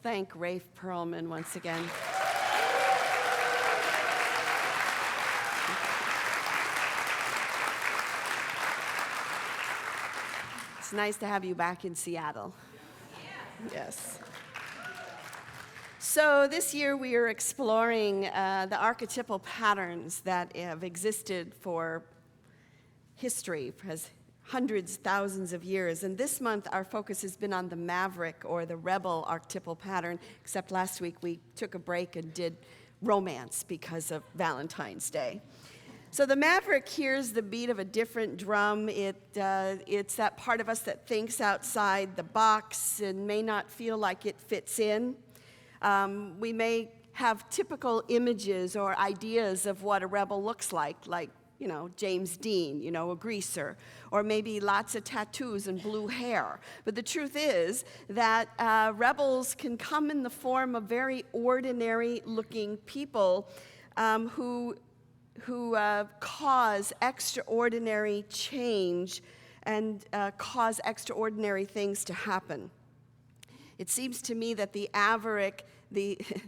thank Rafe Perlman once again. It's nice to have you back in Seattle. Yes. So this year we are exploring the archetypal patterns that have existed for history, has hundreds, thousands of years. And this month our focus has been on the maverick or the rebel archetypal pattern, except last week we took a break and did romance because of Valentine's Day. So the maverick hears the beat of a different drum. It's that part of us that thinks outside the box and may not feel like it fits in. We may have typical images or ideas of what a rebel looks like, James Dean, a greaser, or maybe lots of tattoos and blue hair. But the truth is that rebels can come in the form of very ordinary-looking people who cause extraordinary change and cause extraordinary things to happen. It seems to me that the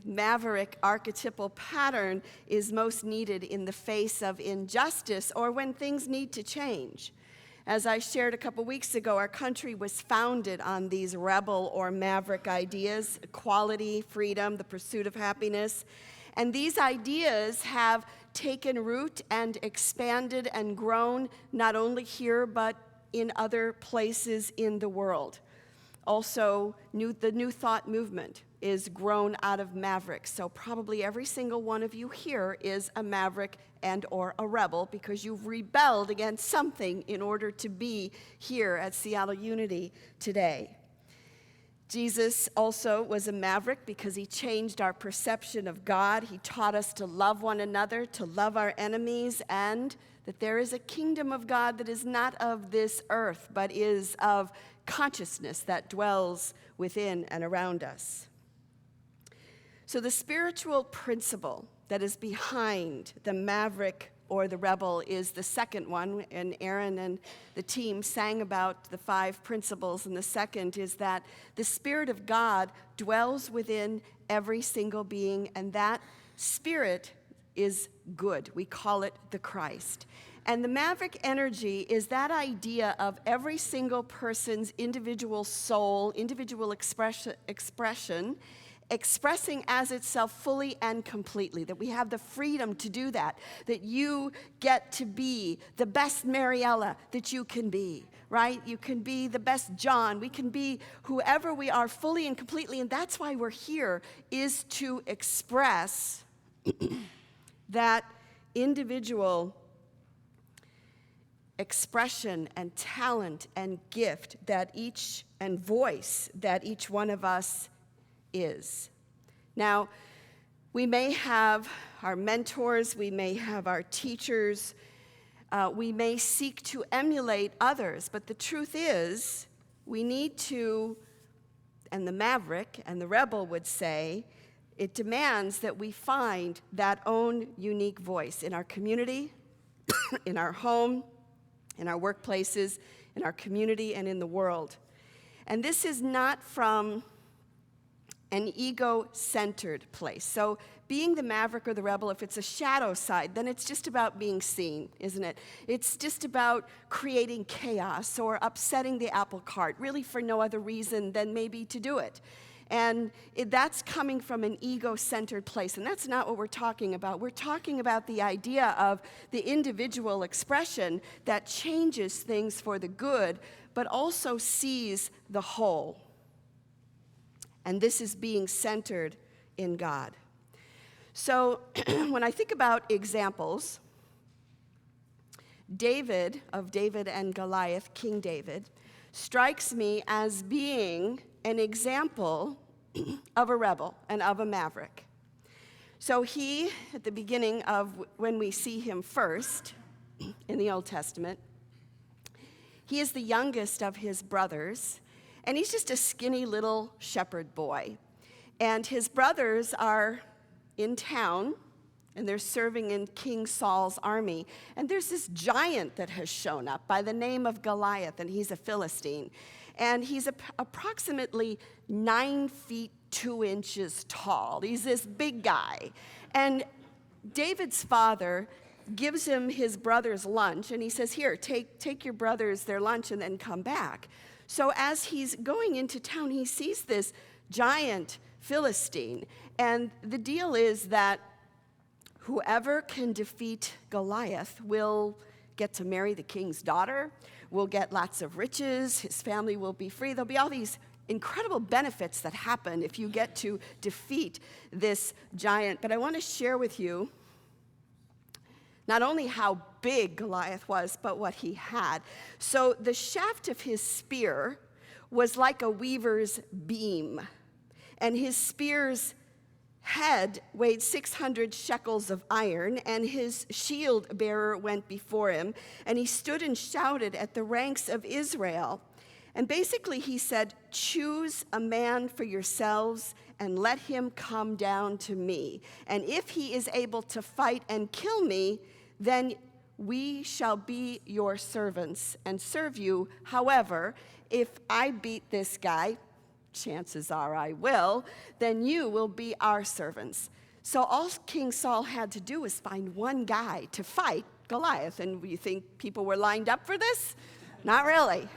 maverick archetypal pattern is most needed in the face of injustice or when things need to change. As I shared a couple weeks ago, our country was founded on these rebel or maverick ideas: equality, freedom, the pursuit of happiness. And these ideas have taken root and expanded and grown not only here but in other places in the world. Also, the New Thought movement is grown out of mavericks. So probably every single one of you here is a maverick and or a rebel because you've rebelled against something in order to be here at Seattle Unity today. Jesus also was a maverick because he changed our perception of God. He taught us to love one another, to love our enemies, and that there is a kingdom of God that is not of this earth, but is of consciousness that dwells within and around us. So the spiritual principle that is behind the maverick or the rebel is the second one, and Aaron and the team sang about the 5 principles, and the second is that the Spirit of God dwells within every single being, and that Spirit is good. We call it the Christ. And the maverick energy is that idea of every single person's individual soul, individual expression, expressing as itself fully and completely, that we have the freedom to do that you get to be the best Mariella that you can be, right? You can be the best John. We can be whoever we are fully and completely, and that's why we're here, is to express that individual expression and talent and gift that each, and voice that each one of us is. Now, we may have our mentors, we may have our teachers, we may seek to emulate others, but the truth is, we need to, and the maverick and the rebel would say, it demands that we find that own unique voice in our community, in our home, in our workplaces, in our community, and in the world. And this is not from an ego-centered place. So being the maverick or the rebel, if it's a shadow side, then it's just about being seen, isn't it? It's just about creating chaos or upsetting the apple cart, really for no other reason than maybe to do it. And that's coming from an ego-centered place, and that's not what we're talking about. We're talking about the idea of the individual expression that changes things for the good, but also sees the whole. And this is being centered in God. So when I think about examples, David, of David and Goliath, King David, strikes me as being an example of a rebel and of a maverick. So he, at the beginning of when we see him first in the Old Testament, he is the youngest of his brothers, and he's just a skinny little shepherd boy. And his brothers are in town, and they're serving in King Saul's army. And there's this giant that has shown up by the name of Goliath, and he's a Philistine. And he's approximately 9 feet 2 inches tall. He's this big guy. And David's father gives him his brother's lunch, and he says, here, take your brothers their lunch and then come back. So as he's going into town, he sees this giant Philistine. And the deal is that whoever can defeat Goliath will get to marry the king's daughter, will get lots of riches, his family will be free. There'll be all these incredible benefits that happen if you get to defeat this giant. But I want to share with you not only how big Goliath was, but what he had. So the shaft of his spear was like a weaver's beam, and his spear's head weighed 600 shekels of iron, and his shield bearer went before him, and he stood and shouted at the ranks of Israel. And basically he said, choose a man for yourselves and let him come down to me. And if he is able to fight and kill me, then we shall be your servants and serve you. However, if I beat this guy, chances are I will, then you will be our servants. So all King Saul had to do was find one guy to fight Goliath. And you think people were lined up for this? Not really.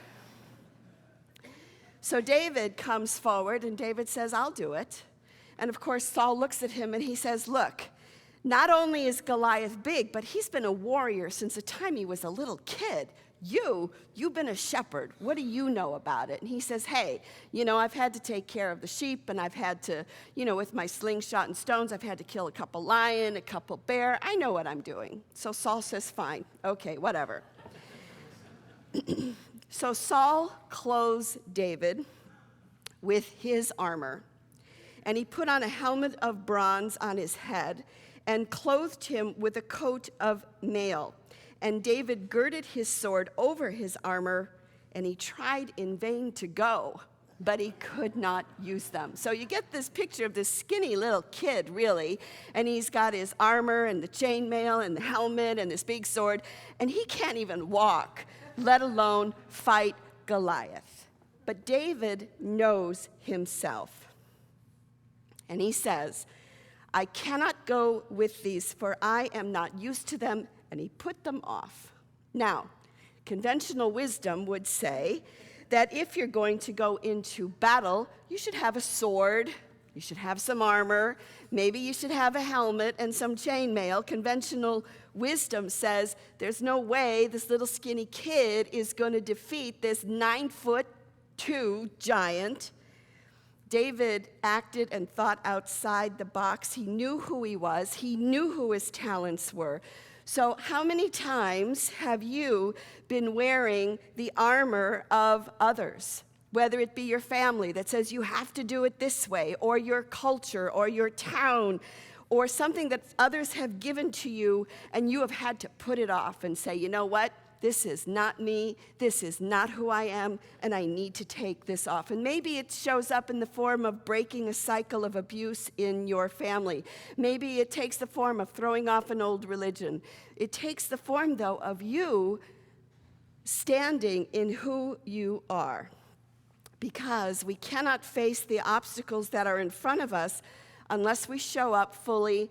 So David comes forward, and David says, I'll do it. And of course, Saul looks at him, and he says, look, not only is Goliath big, but he's been a warrior since the time he was a little kid. You've been a shepherd. What do you know about it? And he says, hey, I've had to take care of the sheep, and I've had to, with my slingshot and stones, I've had to kill a couple lion, a couple bear. I know what I'm doing. So Saul says, fine, okay, whatever. So Saul clothes David with his armor, and he put on a helmet of bronze on his head and clothed him with a coat of mail. And David girded his sword over his armor, and he tried in vain to go, but he could not use them. So you get this picture of this skinny little kid, really, and he's got his armor and the chainmail and the helmet and this big sword, and he can't even walk, let alone fight Goliath. But David knows himself, and he says, I cannot go with these, for I am not used to them, and he put them off. Now, conventional wisdom would say that if you're going to go into battle, you should have a sword, you should have some armor, maybe you should have a helmet and some chainmail. Conventional wisdom says there's no way this little skinny kid is going to defeat this 9'2" giant. David acted and thought outside the box. He knew who he was. He knew who his talents were. So how many times have you been wearing the armor of others? Whether it be your family that says you have to do it this way, or your culture, or your town, or something that others have given to you, and you have had to put it off and say, you know what? This is not me, this is not who I am, and I need to take this off. And maybe it shows up in the form of breaking a cycle of abuse in your family. Maybe it takes the form of throwing off an old religion. It takes the form, though, of you standing in who you are. Because we cannot face the obstacles that are in front of us unless we show up fully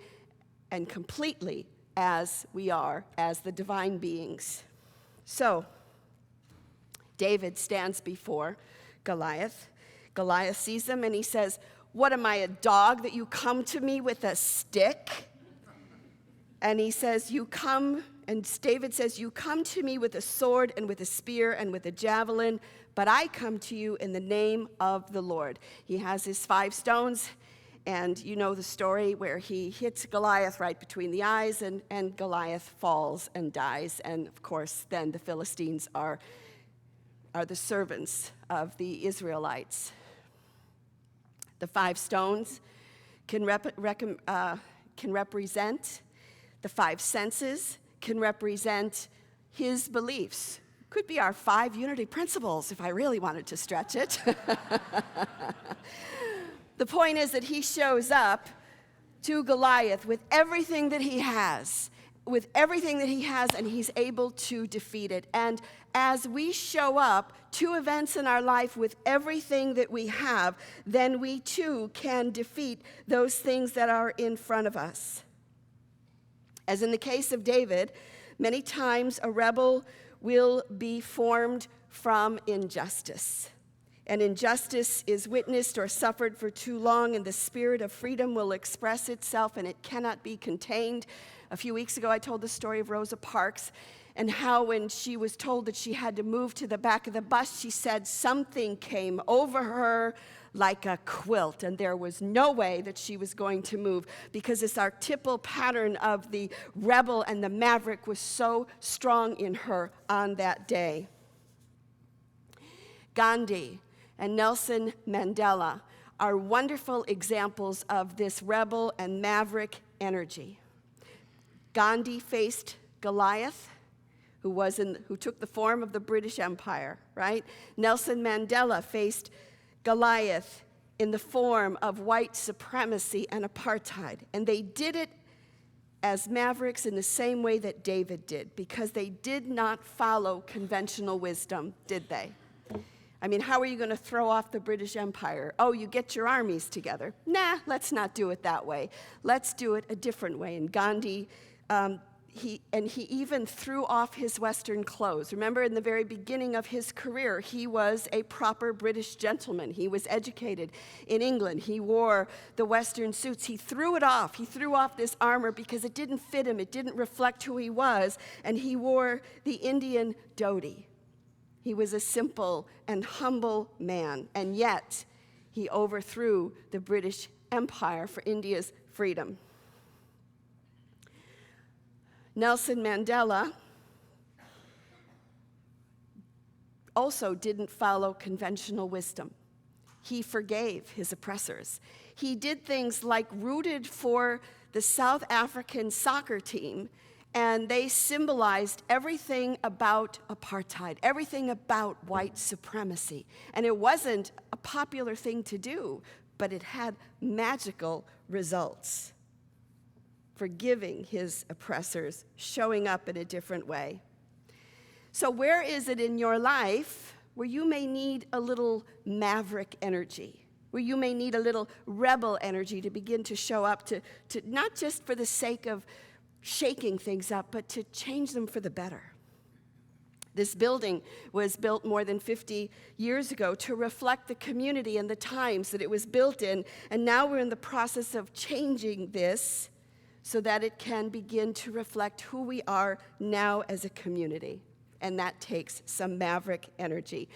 and completely as we are, as the divine beings. So, David stands before Goliath. Goliath sees him and he says, what am I, a dog that you come to me with a stick? And he says, David says, you come to me with a sword and with a spear and with a javelin, but I come to you in the name of the Lord. He has his 5 stones, and you know the story where he hits Goliath right between the eyes, and Goliath falls and dies. And of course, then the Philistines are the servants of the Israelites. The 5 stones can represent the 5 senses, can represent his beliefs. Could be our 5 unity principles if I really wanted to stretch it. The point is that he shows up to Goliath with everything that he has, with everything that he has, and he's able to defeat it. And as we show up to events in our life with everything that we have, then we too can defeat those things that are in front of us. As in the case of David, many times a rebel will be formed from injustice. And injustice is witnessed or suffered for too long, and the spirit of freedom will express itself, and it cannot be contained. A few weeks ago, I told the story of Rosa Parks and how when she was told that she had to move to the back of the bus, she said something came over her like a quilt, and there was no way that she was going to move because this archetypal pattern of the rebel and the maverick was so strong in her on that day. Gandhi and Nelson Mandela are wonderful examples of this rebel and maverick energy. Gandhi faced Goliath, who took the form of the British Empire, right? Nelson Mandela faced Goliath in the form of white supremacy and apartheid. And they did it as mavericks in the same way that David did, because they did not follow conventional wisdom, did they? I mean, how are you going to throw off the British Empire? Oh, you get your armies together. Nah, let's not do it that way. Let's do it a different way. And Gandhi, he even threw off his Western clothes. Remember, in the very beginning of his career, he was a proper British gentleman. He was educated in England. He wore the Western suits. He threw it off. He threw off this armor because it didn't fit him. It didn't reflect who he was. And he wore the Indian dhoti. He was a simple and humble man, and yet he overthrew the British Empire for India's freedom. Nelson Mandela also didn't follow conventional wisdom. He forgave his oppressors. He did things like rooted for the South African soccer team, and they symbolized everything about apartheid, everything about white supremacy. And it wasn't a popular thing to do, but it had magical results. Forgiving his oppressors, showing up in a different way. So where is it in your life where you may need a little maverick energy, where you may need a little rebel energy to begin to show up to not just for the sake of shaking things up, but to change them for the better? This building was built more than 50 years ago to reflect the community and the times that it was built in, and now we're in the process of changing this so that it can begin to reflect who we are now as a community, and that takes some maverick energy.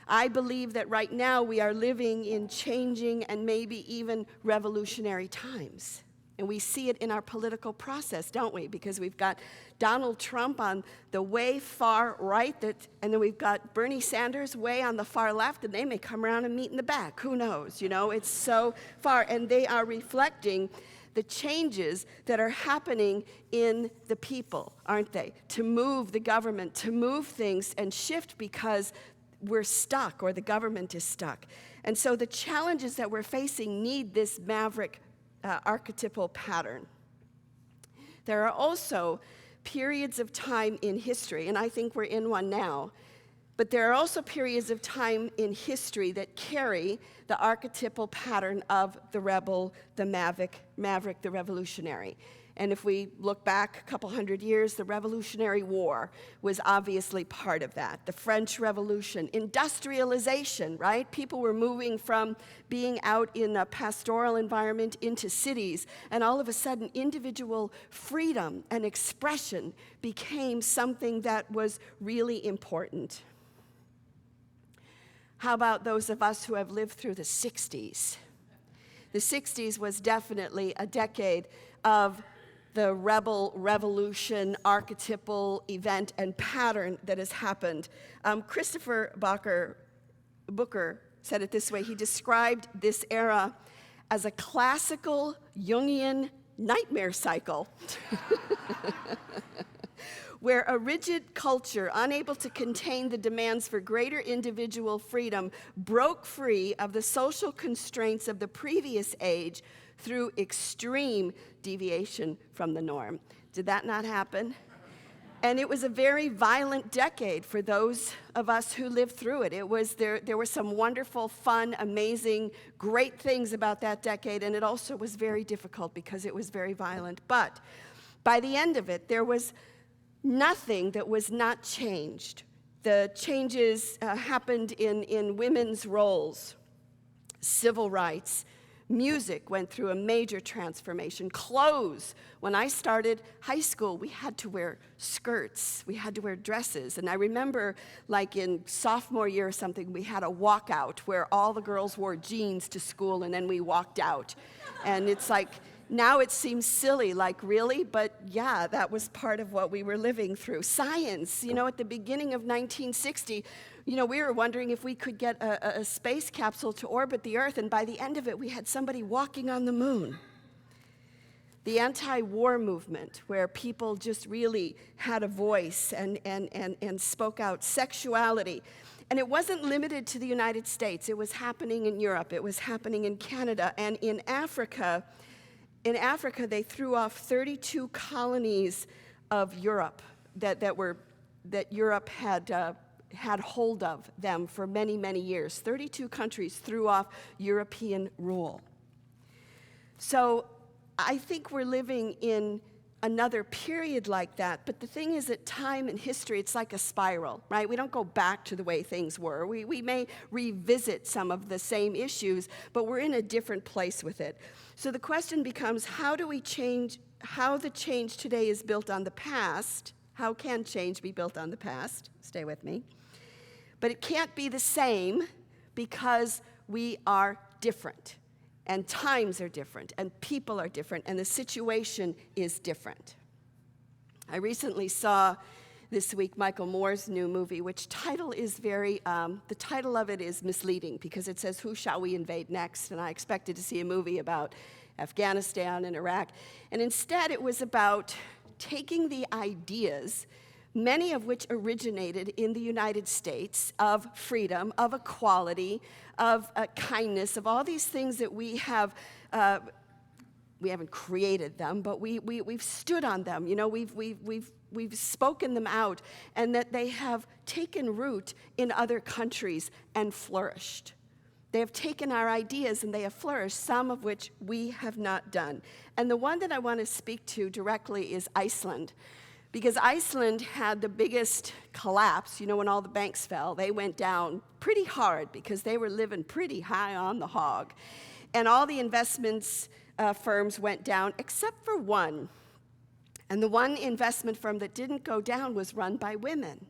I believe that right now we are living in changing and maybe even revolutionary times. And we see it in our political process, don't we? Because we've got Donald Trump on the way far right, and then we've got Bernie Sanders way on the far left, and they may come around and meet in the back. Who knows? You know, it's so far. And they are reflecting the changes that are happening in the people, aren't they? To move the government, to move things and shift because we're stuck or the government is stuck. And so the challenges that we're facing need this maverick archetypal pattern. There are also periods of time in history, and I think we're in one now, but there are also periods of time in history that carry the archetypal pattern of the rebel, the maverick, the revolutionary. And if we look back a couple hundred years, the Revolutionary War was obviously part of that. The French Revolution, industrialization, right? People were moving from being out in a pastoral environment into cities, and all of a sudden, individual freedom and expression became something that was really important. How about those of us who have lived through the 60s? The 60s was definitely a decade of the rebel revolution archetypal event and pattern that has happened. Christopher Booker said it this way. He described this era as a classical Jungian nightmare cycle, where a rigid culture, unable to contain the demands for greater individual freedom, broke free of the social constraints of the previous age through extreme deviation from the norm. Did that not happen? And it was a very violent decade for those of us who lived through it. There were some wonderful, fun, amazing, great things about that decade, and it also was very difficult because it was very violent. But by the end of it, there was nothing that was not changed. The changes happened in women's roles, civil rights. Music went through a major transformation. Clothes. When I started high school, we had to wear skirts. We had to wear dresses. And I remember, like in sophomore year or something, we had a walkout where all the girls wore jeans to school and then we walked out. And it's like, now it seems silly, like really? But yeah, that was part of what we were living through. Science, at the beginning of 1960, we were wondering if we could get a space capsule to orbit the Earth, and by the end of it, we had somebody walking on the moon. The anti-war movement, where people just really had a voice and spoke out. Sexuality. And it wasn't limited to the United States. It was happening in Europe. It was happening in Canada. And in Africa, they threw off 32 colonies of Europe that Europe had hold of them for many, many years. 32 countries threw off European rule. So I think we're living in another period like that, but the thing is that time and history, it's like a spiral, right? We don't go back to the way things were. We may revisit some of the same issues, but we're in a different place with it. So the question becomes, how do we change, how the change today is built on the past? How can change be built on the past? Stay with me. But it can't be the same because we are different, and times are different, and people are different, and the situation is different. I recently saw this week Michael Moore's new movie, which title is the title of it is misleading because it says, "Who shall we invade next?" And I expected to see a movie about Afghanistan and Iraq. And instead it was about taking the ideas, many of which originated in the United States, of freedom, of equality, of kindness, of all these things that we haven't created them, but we've stood on them. We've spoken them out, and that they have taken root in other countries and flourished. They have taken our ideas and they have flourished, some of which we have not done. And the one that I want to speak to directly is Iceland. Because Iceland had the biggest collapse, when all the banks fell. They went down pretty hard because they were living pretty high on the hog. And all the investments firms went down except for one. And the one investment firm that didn't go down was run by women.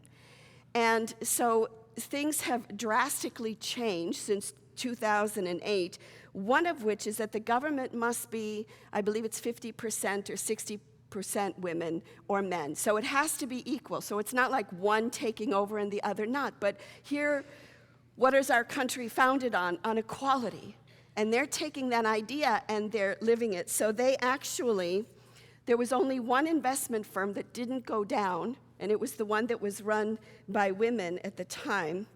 And so things have drastically changed since 2008, one of which is that the government must be, I believe it's 50% or 60% women or men. So it has to be equal. So it's not like one taking over and the other not. But here, what is our country founded on? On equality. And they're taking that idea and they're living it. So there was only one investment firm that didn't go down, and it was the one that was run by women at the time.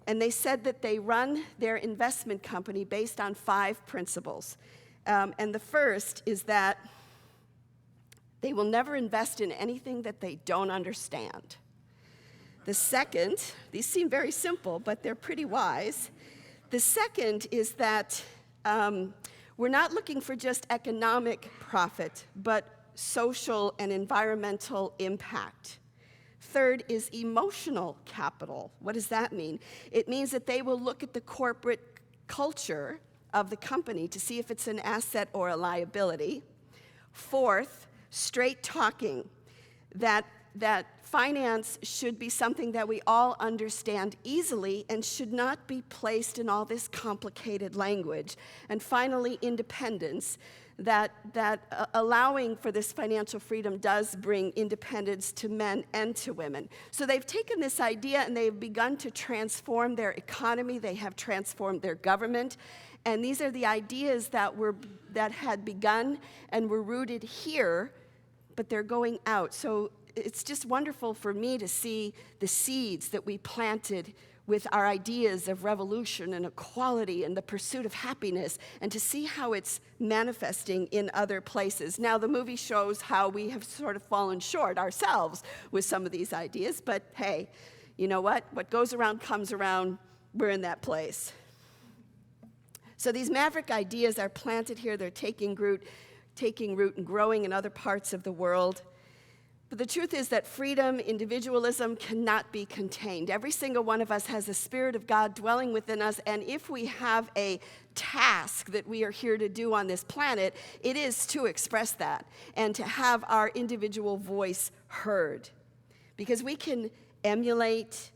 And they said that they run their investment company based on 5 principles. And the first is that they will never invest in anything that they don't understand. The second, these seem very simple, but they're pretty wise. The second is that we're not looking for just economic profit, but social and environmental impact. Third is emotional capital. What does that mean? It means that they will look at the corporate culture of the company to see if it's an asset or a liability. Fourth, straight talking, that finance should be something that we all understand easily and should not be placed in all this complicated language. And finally, independence, that allowing for this financial freedom does bring independence to men and to women. So they've taken this idea and they've begun to transform their economy, they have transformed their government, and these are the ideas that had begun and were rooted here, but they're going out. So it's just wonderful for me to see the seeds that we planted with our ideas of revolution and equality and the pursuit of happiness, and to see how it's manifesting in other places. Now, the movie shows how we have sort of fallen short ourselves with some of these ideas, but hey, you know what? What goes around comes around. We're in that place. So these maverick ideas are planted here. They're taking root and growing in other parts of the world. But the truth is that freedom, individualism cannot be contained. Every single one of us has the Spirit of God dwelling within us, and if we have a task that we are here to do on this planet, it is to express that and to have our individual voice heard. Because we can emulate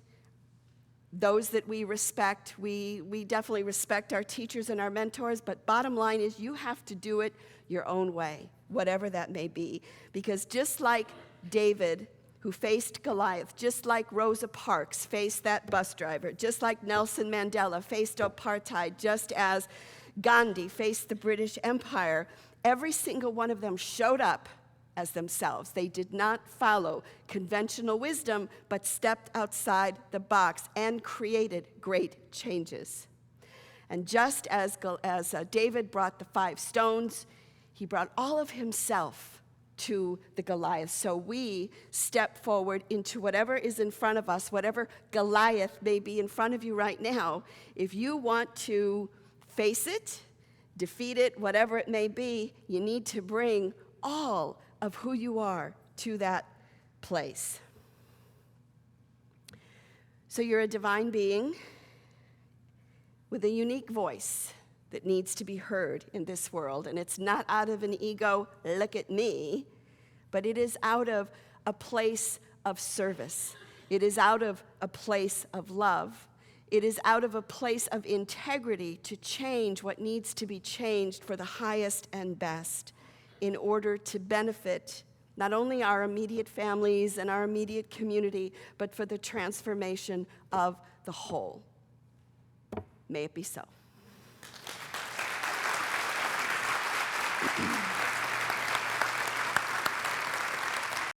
those that we respect. We definitely respect our teachers and our mentors, but bottom line is you have to do it your own way, whatever that may be. Because just like David, who faced Goliath, just like Rosa Parks faced that bus driver, just like Nelson Mandela faced apartheid, just as Gandhi faced the British Empire, every single one of them showed up as themselves. They did not follow conventional wisdom, but stepped outside the box and created great changes. And just as David brought the 5 stones, he brought all of himself to the Goliath. So we step forward into whatever is in front of us, whatever Goliath may be in front of you right now. If you want to face it, defeat it, whatever it may be, you need to bring all of who you are to that place. So you're a divine being with a unique voice that needs to be heard in this world. And it's not out of an ego, look at me, but it is out of a place of service. It is out of a place of love. It is out of a place of integrity to change what needs to be changed for the highest and best in order to benefit not only our immediate families and our immediate community, but for the transformation of the whole. May it be so.